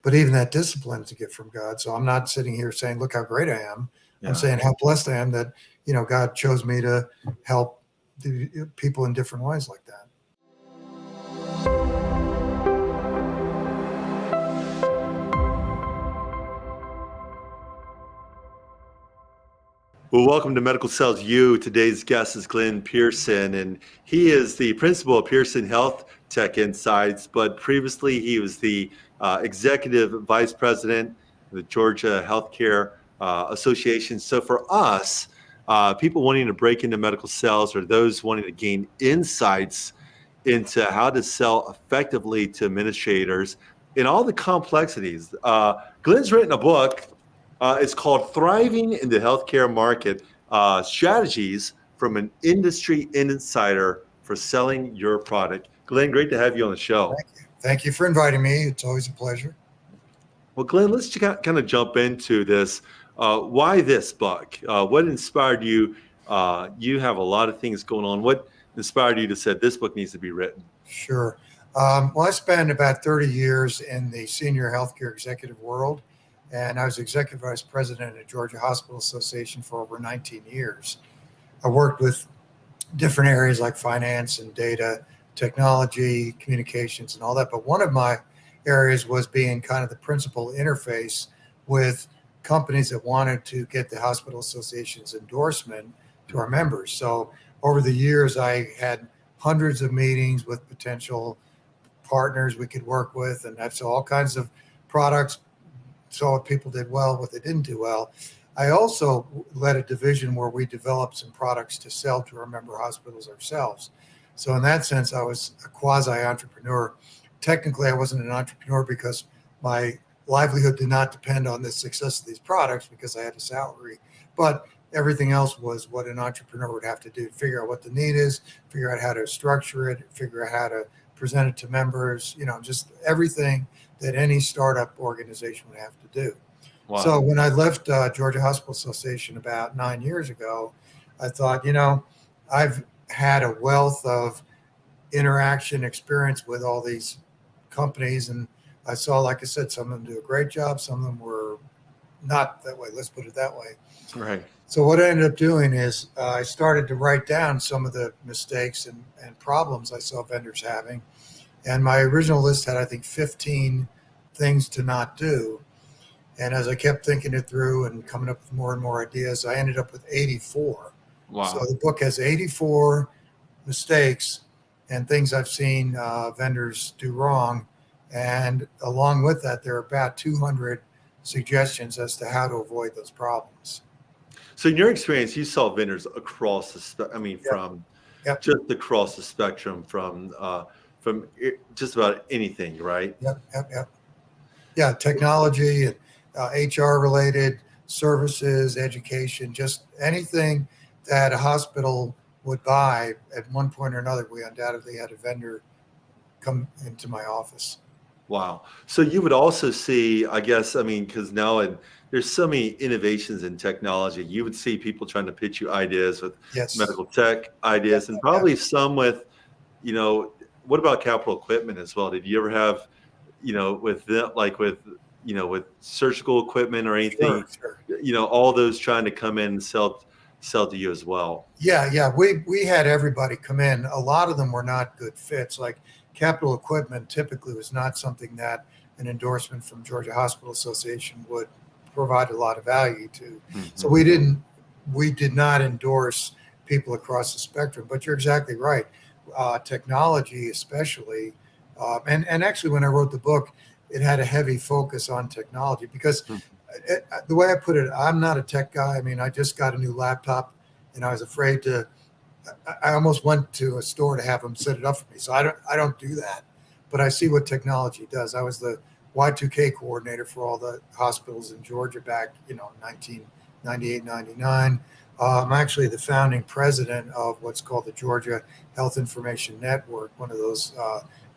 But even that discipline is a gift from God. So I'm not sitting here saying, look how great I am. Yeah. I'm saying how blessed I am that, God chose me to help the people in different ways like that. Well, welcome to Medical Sales U. Today's guest is Glenn Pearson, and he is the principal of Pearson Health Tech Insights, but previously he was the executive vice president of the Georgia Healthcare Association. So for us, people wanting to break into medical sales or those wanting to gain insights into how to sell effectively to administrators in all the complexities, Glenn's written a book. It's called Thriving in the Healthcare Market, Strategies from an Industry Insider for Selling Your Product. Glenn, great to have you on the show. Thank you for inviting me. It's always a pleasure. Well, Glenn, let's kind of jump into this. Why this book? What inspired you? You have a lot of things going on. What inspired you to say this book needs to be written? Sure. Well, I spent about 30 years in the senior healthcare executive world. And I was executive vice president at Georgia Hospital Association for over 19 years. I worked with different areas like finance and data, technology, communications, and all that. But one of my areas was being kind of the principal interface with companies that wanted to get the hospital association's endorsement to our members. So over the years, I had hundreds of meetings with potential partners we could work with, and I saw all kinds of products, saw what people did well, what they didn't do well. I also led a division where we developed some products to sell to our member hospitals ourselves. So in that sense, I was a quasi-entrepreneur. Technically, I wasn't an entrepreneur because my livelihood did not depend on the success of these products because I had a salary. But everything else was what an entrepreneur would have to do: figure out what the need is, figure out how to structure it, figure out how to present it to members, just everything that any startup organization would have to do. Wow. So when I left Georgia Hospital Association about 9 years ago, I thought, I've had a wealth of interaction experience with all these companies. And I saw, like I said, some of them do a great job. Some of them were not that way. Let's put it that way. Right. So what I ended up doing is I started to write down some of the mistakes and problems I saw vendors having. And my original list had, I think, 15 things to not do. And as I kept thinking it through and coming up with more and more ideas, I ended up with 84. Wow. So the book has 84 mistakes and things I've seen vendors do wrong. And along with that, there are about 200 suggestions as to how to avoid those problems. So in your experience, you saw vendors across the from just across the spectrum from just about anything, right? Yep. Yeah, technology and HR related services, education, just anything that a hospital would buy at one point or another. We undoubtedly had a vendor come into my office. Wow. So you would also see, I guess, because now there's so many innovations in technology, you would see people trying to pitch you ideas with medical tech ideas, and probably some with, what about capital equipment as well? Did you ever have, with them, like with surgical equipment or anything, Sure. All those trying to come in and sell to you as well? Yeah. We had everybody come in. A lot of them were not good fits. Like capital equipment typically was not something that an endorsement from Georgia Hospital Association would provide a lot of value to. Mm-hmm. So we did not endorse people across the spectrum, but you're exactly right. Technology, especially, and actually when I wrote the book, it had a heavy focus on technology because the way I put it, I'm not a tech guy. I just got a new laptop and I was afraid I almost went to a store to have them set it up for me. So I don't do that, but I see what technology does. I was the Y2K coordinator for all the hospitals in Georgia back, 1998, 99. I'm actually the founding president of what's called the Georgia Health Information Network, one of those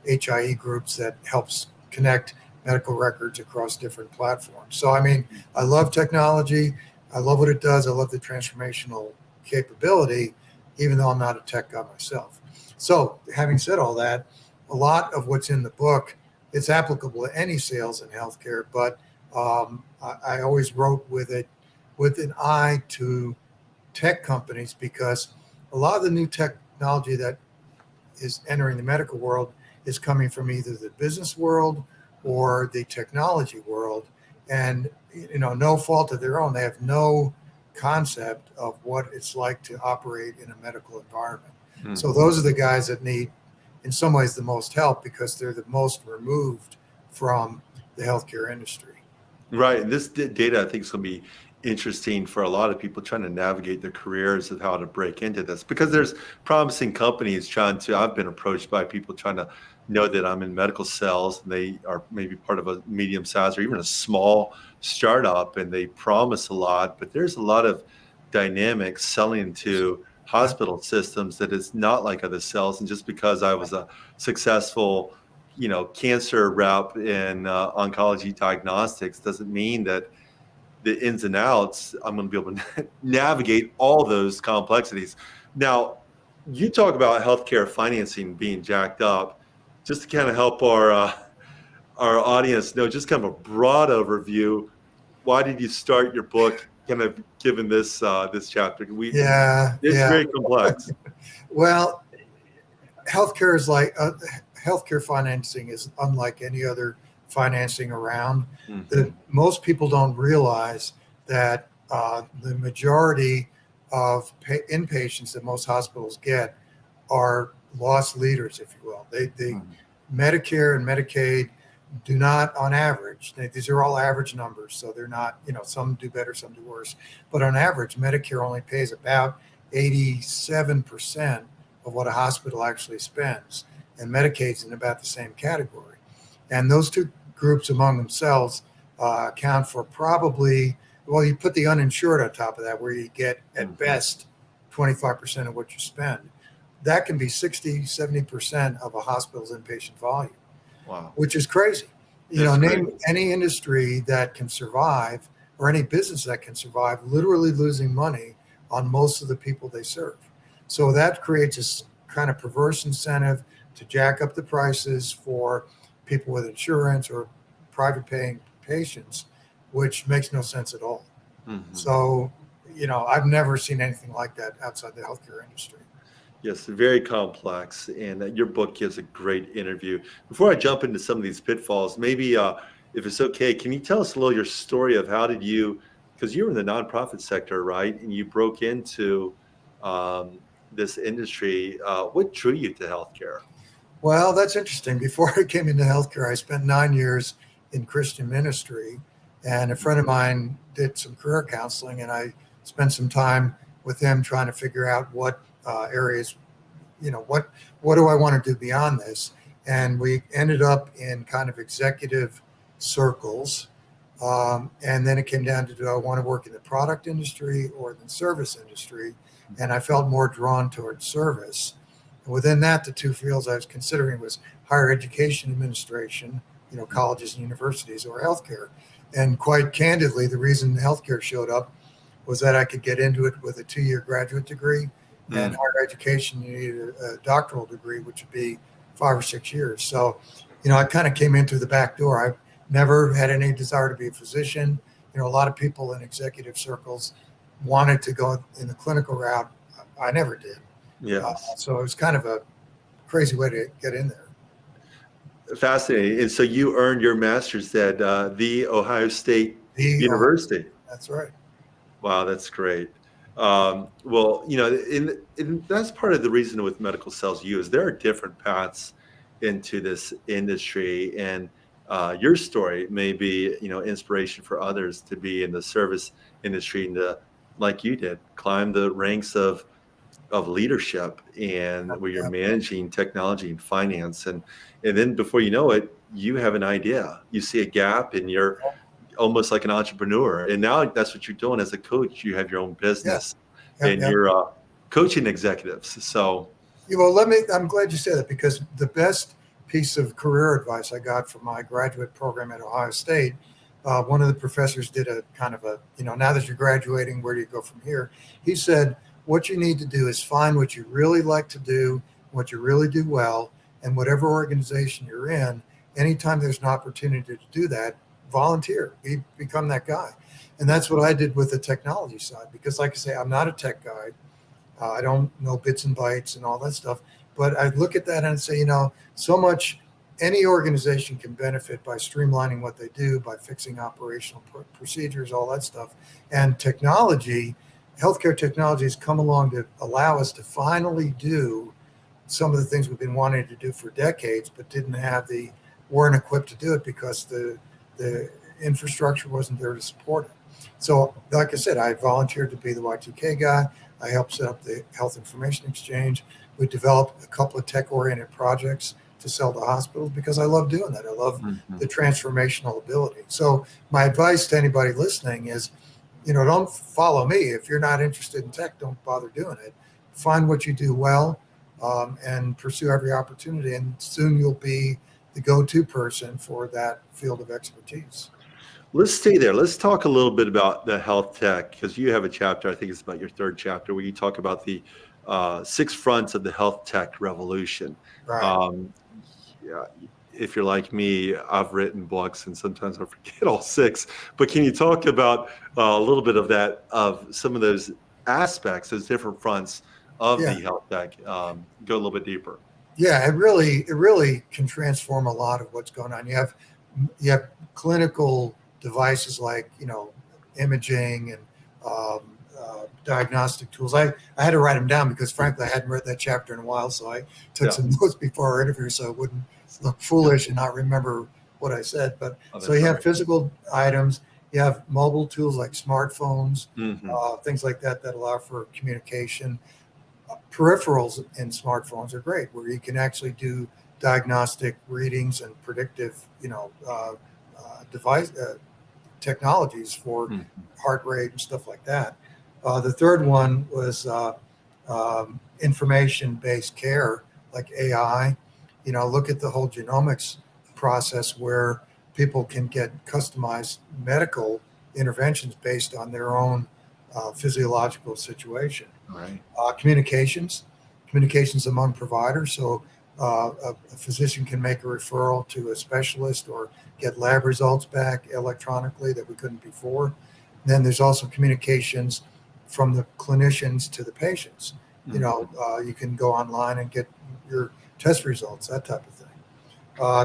HIE groups that helps connect medical records across different platforms. So, I love technology. I love what it does. I love the transformational capability, even though I'm not a tech guy myself. So having said all that, a lot of what's in the book it's applicable to any sales in healthcare, but I always wrote with it with an eye to tech companies, because a lot of the new technology that is entering the medical world is coming from either the business world or the technology world. And, no fault of their own, they have no concept of what it's like to operate in a medical environment. Hmm. So those are the guys that need, in some ways, the most help, because they're the most removed from the healthcare industry. Right. And this data, I think, is going to be interesting for a lot of people trying to navigate their careers of how to break into this, because there's promising companies I've been approached by people trying to know that I'm in medical sales, and they are maybe part of a medium size or even a small startup, and they promise a lot, but there's a lot of dynamics selling to hospital systems that is not like other sales. And just because I was a successful cancer rep in oncology diagnostics doesn't mean that the ins and outs, I'm going to be able to navigate all those complexities. Now, you talk about healthcare financing being jacked up. Just to kind of help our audience know, just kind of a broad overview, why did you start your book kind of given this chapter? It's very complex. Well, healthcare is like healthcare financing is unlike any other financing around. Mm-hmm. Most people don't realize that the majority of inpatients that most hospitals get are loss leaders, if you will. Medicare and Medicaid do not, on average, these are all average numbers, so they're not, some do better, some do worse, but on average, Medicare only pays about 87% of what a hospital actually spends, and Medicaid's in about the same category. And those two groups among themselves account for probably, well, you put the uninsured on top of that, where you get at best 25% of what you spend. That can be 60, 70% of a hospital's inpatient volume. Wow. Which is crazy. Name any industry that can survive, or any business that can survive, literally losing money on most of the people they serve. So that creates this kind of perverse incentive to jack up the prices for people with insurance or private paying patients, which makes no sense at all. Mm-hmm. So, I've never seen anything like that outside the healthcare industry. Yes, very complex, and your book gives a great interview. Before I jump into some of these pitfalls, maybe if it's okay, can you tell us a little your story of how did you, because you were in the nonprofit sector, right? And you broke into this industry. What drew you to healthcare? Well, that's interesting. Before I came into healthcare, I spent 9 years in Christian ministry, and a friend of mine did some career counseling, and I spent some time with him trying to figure out what areas, what do I want to do beyond this? And we ended up in kind of executive circles. And then it came down to, do I want to work in the product industry or the service industry? And I felt more drawn towards service. And within that, the two fields I was considering was higher education administration, colleges and universities, or healthcare. And quite candidly, the reason healthcare showed up was that I could get into it with a 2-year graduate degree. And higher education, you need a doctoral degree, which would be 5 or 6 years. So, I kind of came in through the back door. I've never had any desire to be a physician. A lot of people in executive circles wanted to go in the clinical route. I never did. Yes. So it was kind of a crazy way to get in there. Fascinating. And so you earned your master's at the Ohio State University. That's right. Wow, that's great. Well, that's part of the reason with medical sales is there are different paths into this industry, and your story may be, inspiration for others to be in the service industry and to, like you did, climb the ranks of leadership, and where you're managing technology and finance, and then before you know it, you have an idea, you see a gap, and you're almost like an entrepreneur. And now that's what you're doing as a coach. You have your own business and you're coaching executives. So, well, I'm glad you said that, because the best piece of career advice I got from my graduate program at Ohio State, one of the professors did a kind of now that you're graduating, where do you go from here? He said, what you need to do is find what you really like to do, what you really do well, and whatever organization you're in, anytime there's an opportunity to do that, volunteer, become that guy. And that's what I did with the technology side, because like I say, I'm not a tech guy. I don't know bits and bytes and all that stuff, but I look at that and say, so much any organization can benefit by streamlining what they do, by fixing operational procedures, all that stuff. And technology, healthcare technology has come along to allow us to finally do some of the things we've been wanting to do for decades, but weren't equipped to do it because the infrastructure wasn't there to support it. So like I said, I volunteered to be the Y2K guy. I helped set up the Health Information Exchange. We developed a couple of tech-oriented projects to sell to hospitals because I love doing that. I love the transformational ability. So my advice to anybody listening is, don't follow me. If you're not interested in tech, don't bother doing it. Find what you do well, and pursue every opportunity. And soon you'll be the go-to person for that field of expertise. Let's stay there. Let's talk a little bit about the health tech, because you have a chapter, I think it's about your third chapter, where you talk about the 6 fronts of the health tech revolution. Right. Yeah, if you're like me, I've written books and sometimes I forget all 6. But can you talk about a little bit of that, of some of those aspects, those different fronts of Yeah. the health tech? Go a little bit deeper. Yeah, it really can transform a lot of what's going on. You have clinical devices like imaging and diagnostic tools. I had to write them down because frankly I hadn't read that chapter in a while, so I took some notes before our interview so I wouldn't look foolish and not remember what I said. But so you have physical items, you have mobile tools like smartphones, things like that allow for communication. Peripherals in smartphones are great, where you can actually do diagnostic readings and predictive, device technologies for heart rate and stuff like that. The third one was information-based care, like AI. Look at the whole genomics process where people can get customized medical interventions based on their own physiological situation. Right. Communications among providers. So a physician can make a referral to a specialist or get lab results back electronically that we couldn't before. Then there's also communications from the clinicians to the patients. You can go online and get your test results, that type of thing.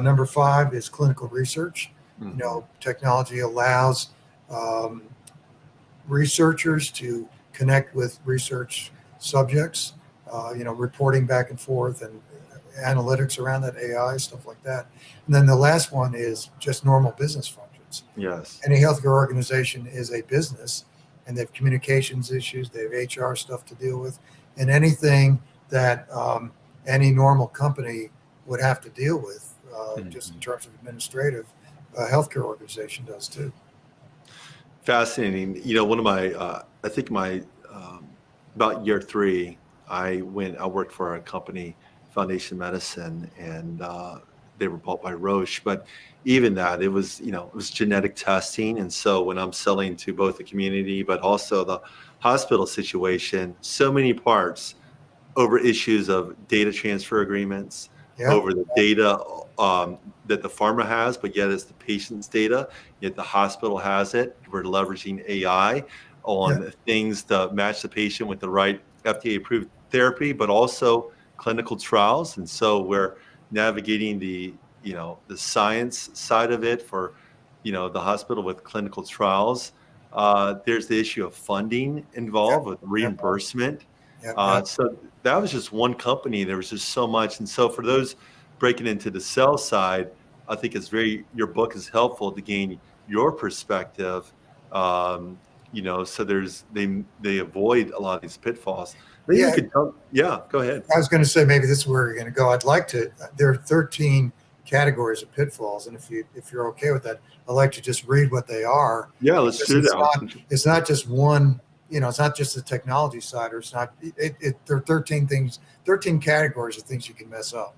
Number 5 is clinical research. Technology allows researchers to connect with research subjects, reporting back and forth and analytics around that, AI, stuff like that. And then the last one is just normal business functions. Yes. Any healthcare organization is a business, and they have communications issues, they have HR stuff to deal with, and anything that any normal company would have to deal with, just in terms of administrative, healthcare organization does too. Fascinating. One of my, I think about year 3, I worked for a company, Foundation Medicine, and they were bought by Roche. But even that, it was genetic testing. And so when I'm selling to both the community, but also the hospital situation, so many parts over issues of data transfer agreements, over the data that the pharma has, but yet it's the patient's data, yet the hospital has it. We're leveraging AI on things to match the patient with the right FDA-approved therapy, but also clinical trials. And so we're navigating the science side of it for, the hospital with clinical trials. There's the issue of funding involved with reimbursement. So that was just one company. There was just so much. And so for those breaking into the sell side, I think your book is helpful to gain your perspective. So they avoid a lot of these pitfalls. Maybe you could go ahead. I was going to say, maybe this is where you're going to go. There are 13 categories of pitfalls. And if you're okay with that, I'd like to just read what they are. Yeah, let's do that. It's not just one, it's not just the technology side, or it's not, there are 13 things, 13 categories of things you can mess up.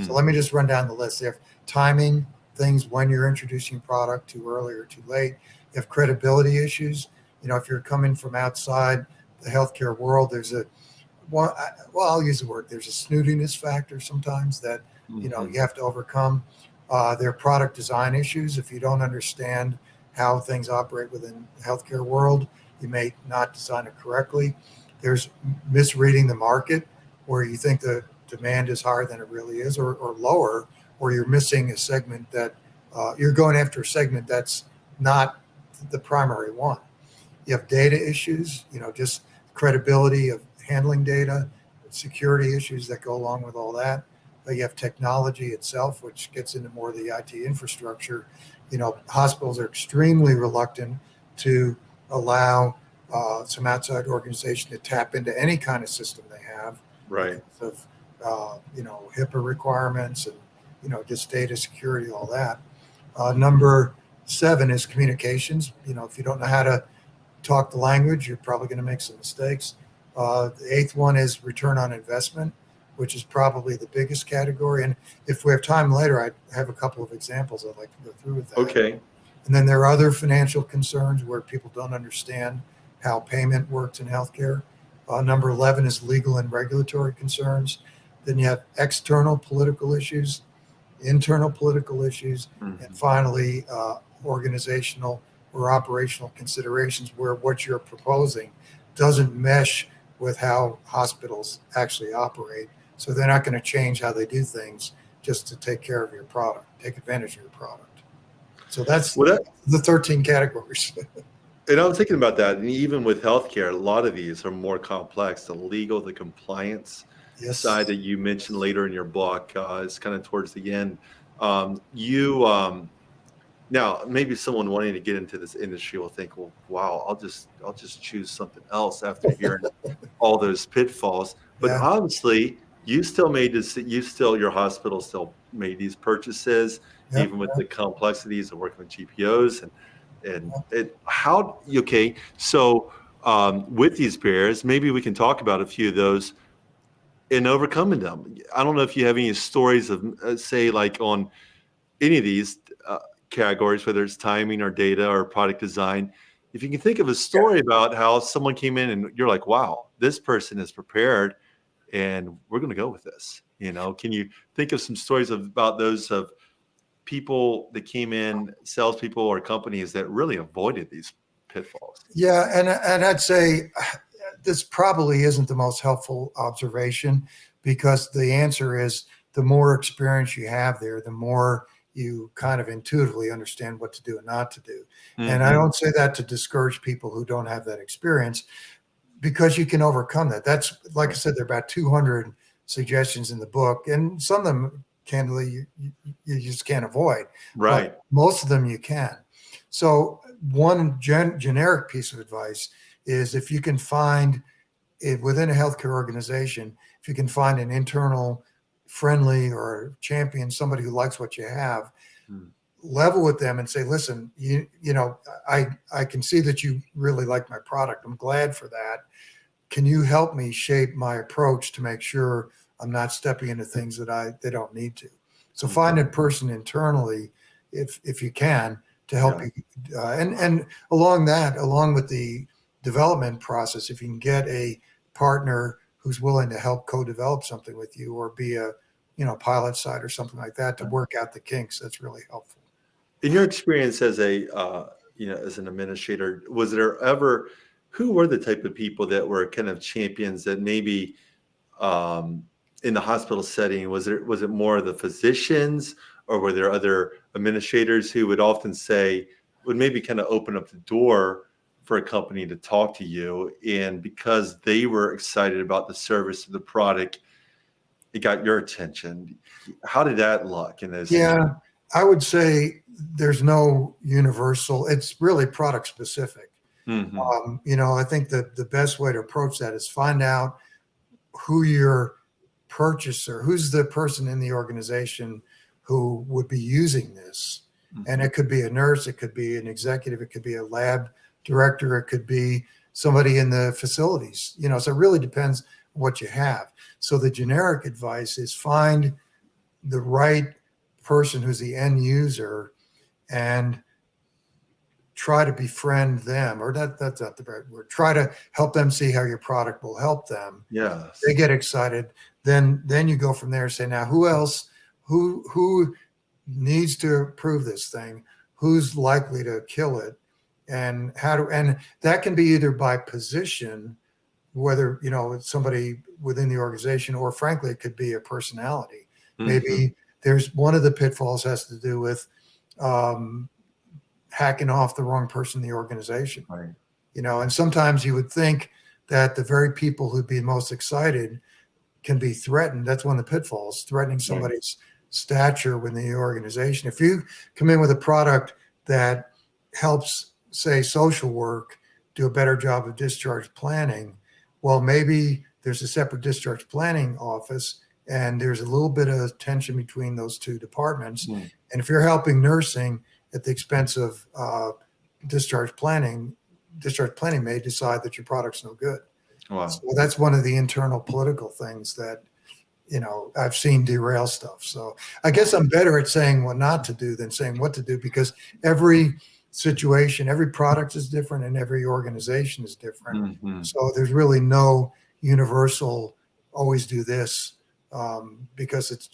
So let me just run down the list. You have timing, things when you're introducing a product, too early or too late. You have credibility issues. If you're coming from outside the healthcare world, I'll use the word, there's a snootiness factor sometimes that, you have to overcome. There are product design issues. If you don't understand how things operate within the healthcare world, you may not design it correctly. There's misreading the market, where you think the demand is higher than it really is, or lower, or you're missing a segment that you're going after a segment that's not the primary one. You have data issues, just credibility of handling data, security issues that go along with all that. You have technology itself, which gets into more of the IT infrastructure. Hospitals are extremely reluctant to allow some outside organization to tap into any kind of system they have, Right. because of HIPAA requirements and just data security, all that. Number 7 is communications. If you don't know how to talk the language, you're probably going to make some mistakes. The 8th one is return on investment, which is probably the biggest category. And if we have time later, I have a couple of examples I'd like to go through with that. Okay. And then there are other financial concerns where people don't understand how payment works in healthcare. Number 11 is legal and regulatory concerns. Then you have external political issues, internal political issues, and finally, organizational or operational considerations where what you're proposing doesn't mesh with how hospitals actually operate. So they're not going to change how they do things just to take care of your product, take advantage of your product. So that's the 13 categories. And I was thinking about that. And even with healthcare, a lot of these are more complex. The legal, the compliance side that you mentioned later in your book is kind of towards the end. Now, maybe someone wanting to get into this industry will think, well, wow, I'll just choose something else after hearing all those pitfalls. But obviously, your hospital still made these purchases, even with the complexities of working with GPOs So with these barriers, maybe we can talk about a few of those and overcoming them. I don't know if you have any stories of, say, like on any of these categories, whether it's timing or data or product design. If you can think of a story about how someone came in and you're like, wow, this person is prepared and we're going to go with this. Can you think of some stories about those of people that came in, salespeople or companies that really avoided these pitfalls? Yeah, and I'd say this probably isn't the most helpful observation, because the answer is the more experience you have there, the more you kind of intuitively understand what to do and not to do. And I don't say that to discourage people who don't have that experience, because you can overcome that. That's, like I said, there are about 200 suggestions in the book, and some of them, candidly, you just can't avoid. Right. But most of them you can. So one generic piece of advice is, if you can find it within a healthcare organization, if you can find an internal friendly or champion, somebody who likes what you have, level with them and say, listen, I can see that you really like my product. I'm glad for that. Can you help me shape my approach to make sure I'm not stepping into things that they don't need to? So find a person internally, if you can, to help you. And along with the development process, if you can get a partner who's willing to help co-develop something with you, or be a pilot site or something like that to work out the kinks, that's really helpful. In your experience as as an administrator, was there ever, who were the type of people that were kind of champions that maybe in the hospital setting, was it more the physicians, or were there other administrators who would often would maybe kind of open up the door for a company to talk to you, and because they were excited about the service of the product, it got your attention? How did that look in those? Yeah, I would say there's no universal. It's really product specific. I think the best way to approach that is find out who your purchaser, who's the person in the organization who would be using this. And it could be a nurse, it could be an executive, it could be a lab director, it could be somebody in the facilities. So it really depends on what you have. So the generic advice is find the right person who's the end user and try to befriend them, or that's not the right word. Try to help them see how your product will help them. Yes. They get excited. Then you go from there and say, now who else, who needs to approve this thing, who's likely to kill it, and and that can be either by position, whether, it's somebody within the organization, or frankly, it could be a personality. Maybe there's one of the pitfalls has to do with hacking off the wrong person in the organization. Right. And sometimes you would think that the very people who'd be most excited can be threatened. That's one of the pitfalls, threatening somebody's stature within the organization. If you come in with a product that helps, say, social work do a better job of discharge planning, well, maybe there's a separate discharge planning office, and there's a little bit of tension between those two departments. And if you're helping nursing at the expense of discharge planning may decide that your product's no good. Wow. So that's one of the internal political things that, I've seen derail stuff. So I guess I'm better at saying what not to do than saying what to do, because every situation, every product is different, and every organization is different. So there's really no universal always do this, because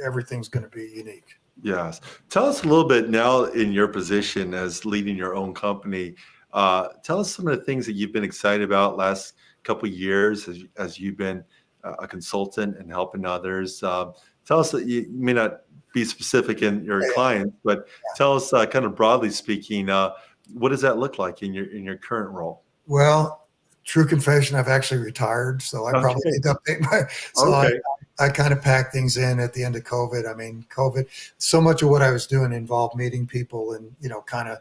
everything's going to be unique. Yes. Tell us a little bit now, in your position as leading your own company. Tell us some of the things that you've been excited about last couple of years as you've been a consultant and helping others. Tell us that you may not be specific in your clients, but tell us kind of broadly speaking, what does that look like in your current role? Well, true confession, I've actually retired, so I probably need to update my. So I kind of packed things in at the end of COVID. I mean, COVID, so much of what I was doing involved meeting people and, kind of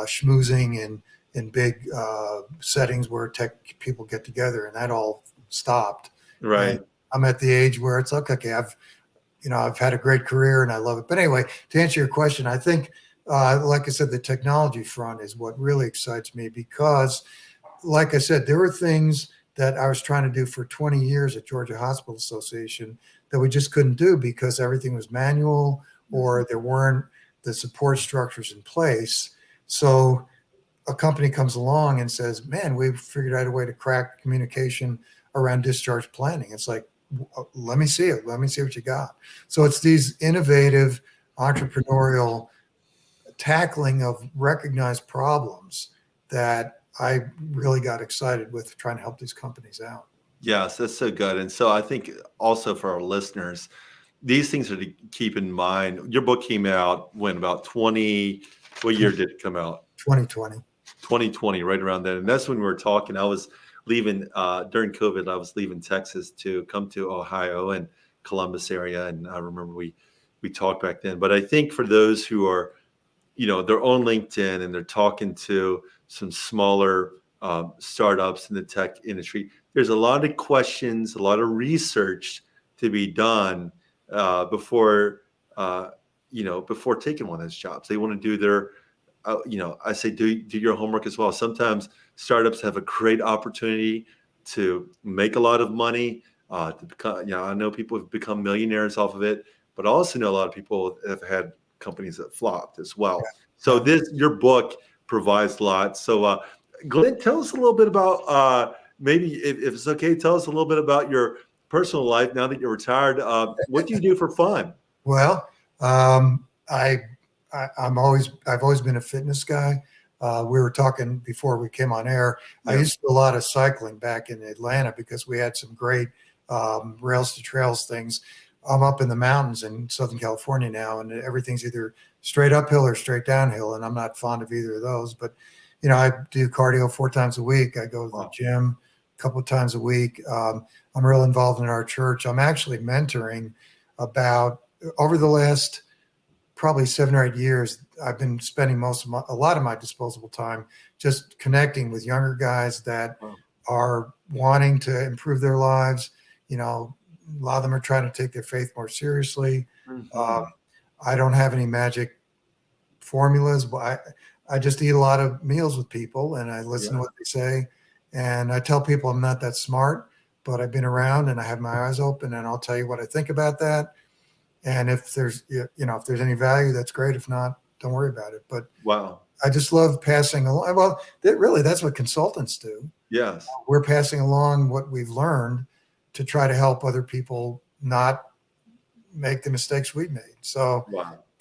schmoozing in big settings where tech people get together, and that all stopped. Right. And I'm at the age where it's like, okay, I've had a great career and I love it. But anyway, to answer your question, I think, like I said, the technology front is what really excites me, because, like I said, there were things that I was trying to do for 20 years at Georgia Hospital Association that we just couldn't do because everything was manual, or there weren't the support structures in place. So a company comes along and says, man, we've figured out a way to crack communication around discharge planning. It's like, let me see it. Let me see what you got. So it's these innovative entrepreneurial tackling of recognized problems that I really got excited with, trying to help these companies out. Yes, that's so good. And so I think also for our listeners, these things are to keep in mind. Your book came out when, about what year did it come out? 2020. 2020, right around then. And that's when we were talking. I was leaving during COVID. I was leaving Texas to come to Ohio and Columbus area. And I remember we talked back then. But I think for those who are, they're on LinkedIn and they're talking to some smaller startups in the tech industry, there's a lot of questions, a lot of research to be done before taking one of those jobs. They want to do their I say do your homework as well. Sometimes startups have a great opportunity to make a lot of money. To become, I know people have become millionaires off of it, but I also know a lot of people have had companies that flopped as well. Yeah. So your book provides a lot. So Glenn, tell us a little bit about maybe if it's okay, tell us a little bit about your personal life now that you're retired. What do you do for fun? Well, I've always been a fitness guy. We were talking before we came on air. Yeah. I used to do a lot of cycling back in Atlanta because we had some great rails to trails things. I'm up in the mountains in Southern California now, and everything's either straight uphill or straight downhill, and I'm not fond of either of those. But I do cardio 4 times a week. I go to the gym a couple of times a week. I'm real involved in our church. I'm actually mentoring over the last probably 7 or 8 years. I've been spending a lot of my disposable time just connecting with younger guys that are wanting to improve their lives. A lot of them are trying to take their faith more seriously. Mm-hmm. I don't have any magic formulas, but I just eat a lot of meals with people and I listen to what they say. And I tell people I'm not that smart, but I've been around and I have my eyes open, and I'll tell you what I think about that. And if there's, if there's any value, that's great. If not, don't worry about it. But I just love passing along. Well, that's what consultants do. Yes. We're passing along what we've learned to try to help other people not make the mistakes we've made. So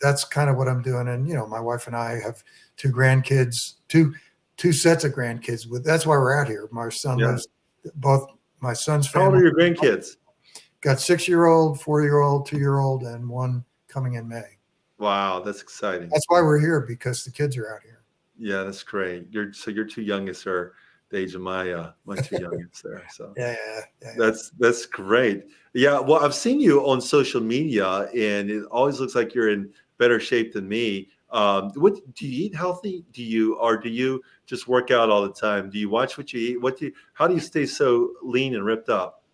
that's kind of what I'm doing. And, my wife and I have two grandkids, two sets of grandkids that's why we're out here. My son Yeah. lives, both my son's How old are family your grandkids? got 6-year-old, 4-year-old, 2-year-old, and one coming in May. Wow, that's exciting. That's why we're here, because the kids are out here. Yeah, that's great. Your two youngest are the age of my two youngest there. So Yeah. that's great. Yeah, well, I've seen you on social media, and it always looks like you're in better shape than me. What do you eat healthy? Do you just work out all the time? Do you watch what you eat? How do you stay so lean and ripped up?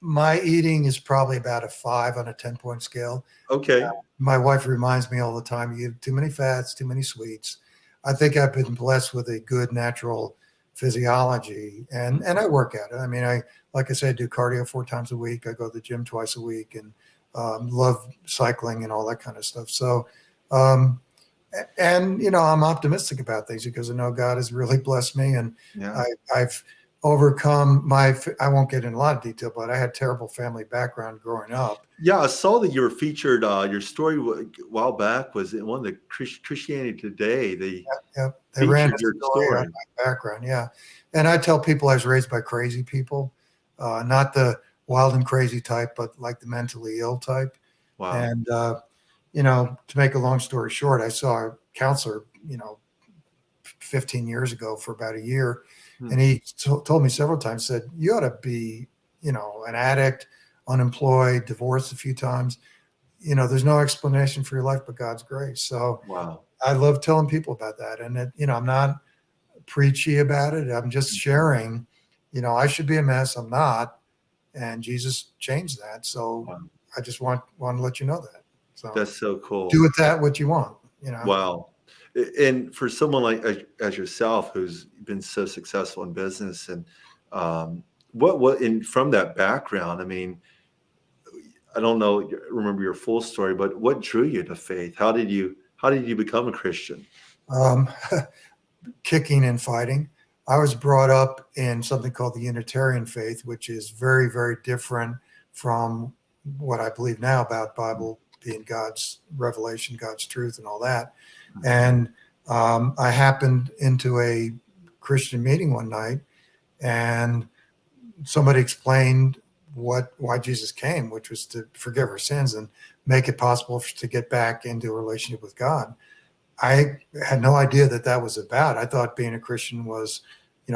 My eating is probably about a 5 on a 10-point scale. Okay. My wife reminds me all the time, you have too many fats, too many sweets. I think I've been blessed with a good natural physiology, and I work at it. I mean, like I said, I do cardio 4 times a week. I go to the gym twice a week, and love cycling and all that kind of stuff. So, and I'm optimistic about things because I know God has really blessed me, and Yeah. I've overcome I won't get in a lot of detail, but I had terrible family background growing up. Yeah, I saw that you were featured. Your story a while back was in one of the Christianity Today. They They ran featured a your story on story. my background. Yeah. And I tell people I was raised by crazy people, not the wild and crazy type, but like the mentally ill type. Wow. And, to make a long story short, I saw a counselor, 15 years ago for about a year. And he told me several times, said, you ought to be, an addict, unemployed, divorced a few times. There's no explanation for your life but God's grace. So Wow. I love telling people about that. And I'm not preachy about it. I'm just sharing, I should be a mess. I'm not. And Jesus changed that. So Wow. I just want to let you know that. So That's so cool. do with that what you want, Wow. And for someone like as yourself, who's been so successful in business, and from that background, I mean, I don't remember your full story, but what drew you to faith? How did you become a Christian? Um, Kicking and fighting. I was brought up in something called the Unitarian faith, which is very, very different from what I believe now about Bible being God's revelation, God's truth, and all that. And I happened into a Christian meeting one night, and somebody explained why Jesus came, which was to forgive our sins and make it possible to get back into a relationship with God. I had no idea that was about. I thought being a Christian was,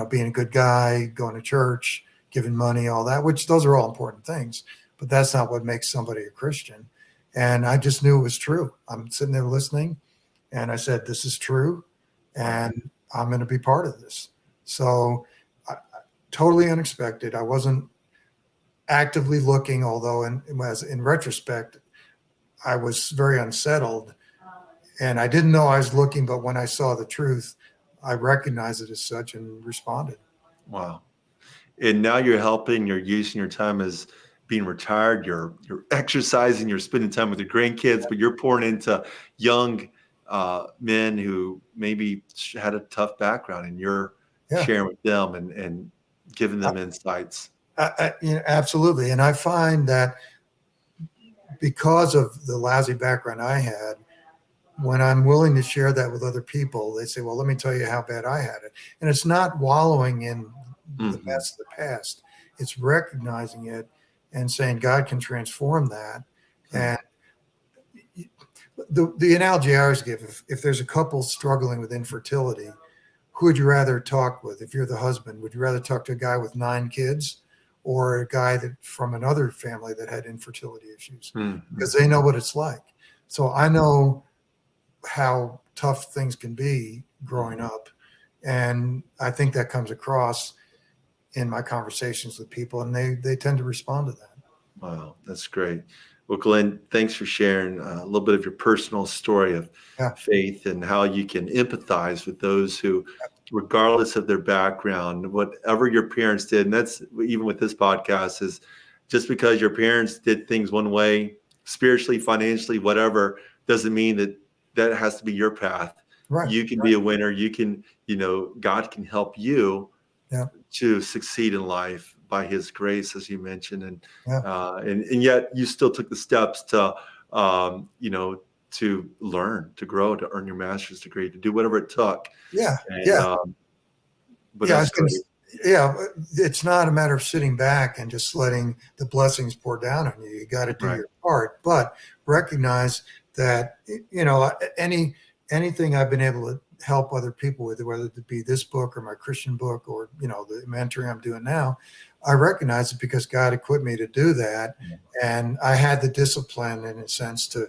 being a good guy, going to church, giving money, all that, which those are all important things, but that's not what makes somebody a Christian. And I just knew it was true. I'm sitting there listening, and I said, this is true, and I'm going to be part of this. So totally unexpected. I wasn't actively looking, although in retrospect, I was very unsettled. And I didn't know I was looking, but when I saw the truth, I recognized it as such and responded. Wow. And now you're using your time as being retired, you're exercising, you're spending time with your grandkids, but you're pouring into young men who maybe had a tough background, and you're sharing with them and giving them insights. Absolutely. And I find that because of the lousy background I had, when I'm willing to share that with other people, they say, well, let me tell you how bad I had it. And it's not wallowing in the mess of the past. It's recognizing it and saying God can transform that. And the analogy I always give, if there's a couple struggling with infertility, who would you rather talk with? If you're the husband, would you rather talk to a guy with 9 kids or a guy that from another family that had infertility issues? Because they know what it's like. So I know how tough things can be growing up. And I think that comes across in my conversations with people, and they tend to respond to that. Wow, that's great. Well, Glenn, thanks for sharing a little bit of your personal story of faith and how you can empathize with those who, regardless of their background, whatever your parents did, and that's even with this podcast, is just because your parents did things one way, spiritually, financially, whatever, doesn't mean that has to be your path. Right. You can be a winner. You can, God can help you to succeed in life by his grace, as you mentioned. And yet you still took the steps to you know, to learn, to grow, to earn your master's degree, to do whatever it took. Yeah. And, Yeah. but Yeah. I that's was gonna, great. yeah. It's not a matter of sitting back and just letting the blessings pour down on you. You got to do Right. your part, but recognize that, you know, anything I've been able to help other people with, whether it be this book or my Christian book or, you know, the mentoring I'm doing now, I recognize it because God equipped me to do that. Yeah. And I had the discipline in a sense to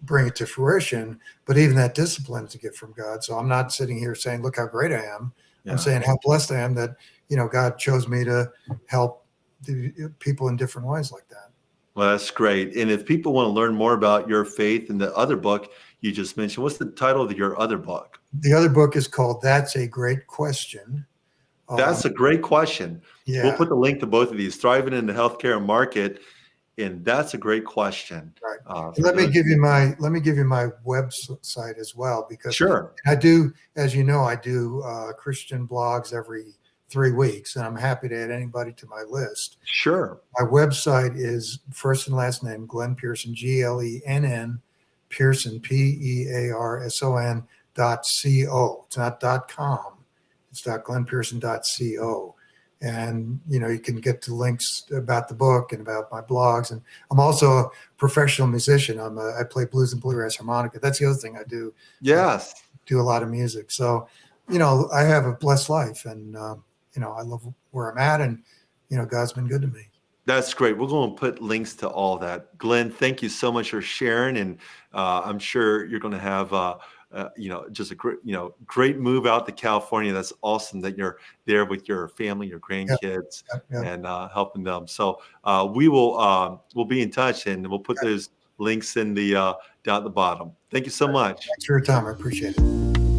bring it to fruition, but even that discipline is a gift from God. So I'm not sitting here saying, look how great I am. Yeah. I'm saying how blessed I am that, you know, God chose me to help the people in different ways like that. Well, that's great. And if people want to learn more about your faith and the other book you just mentioned, what's the title of your other book? The other book is called That's a Great Question. That's a great question. We'll Yeah. put the link to both of these, Thriving in the Healthcare Market. And that's a great question. Right. For Let me those- give you my website as well, because Sure. I do, as you know, I do Christian blogs every 3 weeks, and I'm happy to add anybody to my list. Sure. My website is first and last name, Glenn Pearson, Glenn Pearson, Pearson.co. It's not .com. It's .glennpearson.co. And, you know, you can get to links about the book and about my blogs. And I'm also a professional musician. I play blues and bluegrass harmonica. That's the other thing I do. Yes. Do a lot of music. So, you know, I have a blessed life, and, you know, I love where I'm at, and, you know, God's been good to me. That's great. We're going to put links to all that. Glenn, thank you so much for sharing. And I'm sure you're going to have, you know, just a great, you know, great move out to California. That's awesome that you're there with your family, your grandkids, and helping them. So we'll be in touch, and we'll put those links in the down at the bottom. Thank you so much. Thanks for your time. I appreciate it.